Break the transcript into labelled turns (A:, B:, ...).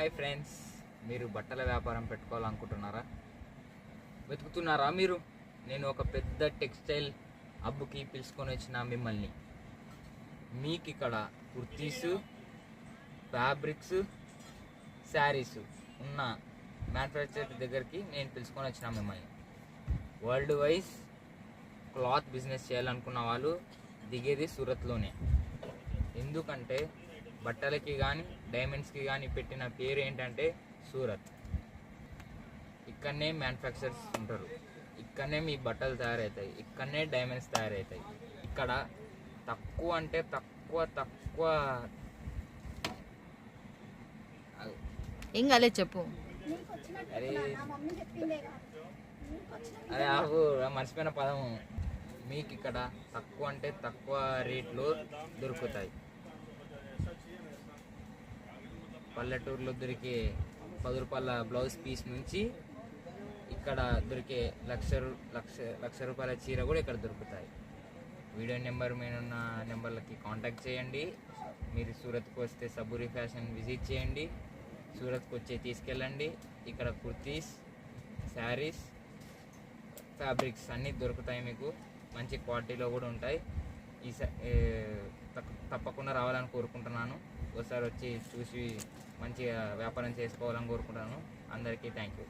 A: Hi friends, మీరు బట్టల వ్యాపారం పెట్టుకోవాలనుకుంటున్నారా? వెతుకుతున్నారా మీరు? నేను ఒక పెద్ద టెక్స్టైల్ హబ్కి పిలుచుకొని వచ్చిన మిమ్మల్ని. మీకు ఇక్కడ కుర్తీసు, ఫ్యాబ్రిక్స్, శారీస్ ఉన్న మ్యానుఫ్యాక్చర్ దగ్గరికి నేను పిలుచుకొని వచ్చిన మిమ్మల్ని. వరల్డ్ వైజ్ క్లాత్ బిజినెస్ చేయాలనుకున్న వాళ్ళు దిగేది సూరత్లోనే. ఎందుకంటే బట్టలకి కానీ డైమండ్స్కి కానీ పెట్టిన పేరు ఏంటంటే సూరత్. ఇక్కడనే మ్యానుఫ్యాక్చర్స్ ఉంటారు, ఇక్కడనే మీ బట్టలు తయారవుతాయి, ఇక్కడనే డైమండ్స్ తయారవుతాయి. ఇక్కడ తక్కువ అంటే తక్కువ
B: ఏం కాలేదు చెప్పు.
A: అరే అరే ఆకు మర్చిపోయిన పదం. మీకు ఇక్కడ తక్కువ అంటే తక్కువ రేట్లో దొరుకుతాయి. పల్లెటూరులో దొరికే 10 రూపాయల బ్లౌజ్ పీస్ నుంచి ఇక్కడ దొరికే లక్ష రూపాయల చీర కూడా ఇక్కడ దొరుకుతాయి. వీడియో నెంబర్ మీద ఉన్న నెంబర్లకి కాంటాక్ట్ చేయండి. మీరు సూరత్కి వస్తే సబూరి ఫ్యాషన్ విజిట్ చేయండి. సూరత్కి వచ్చి తీసుకెళ్ళండి. ఇక్కడ కుర్తీస్, శారీస్, ఫ్యాబ్రిక్స్ అన్నీ దొరుకుతాయి. మీకు మంచి క్వాలిటీలో కూడా ఉంటాయి. తప్పకుండా రావాలని కోరుకుంటున్నాను. ఒకసారి వచ్చి చూసి మంచిగా వ్యాపారం చేసుకోవాలని కోరుకుంటున్నాను. అందరికీ థ్యాంక్ యూ.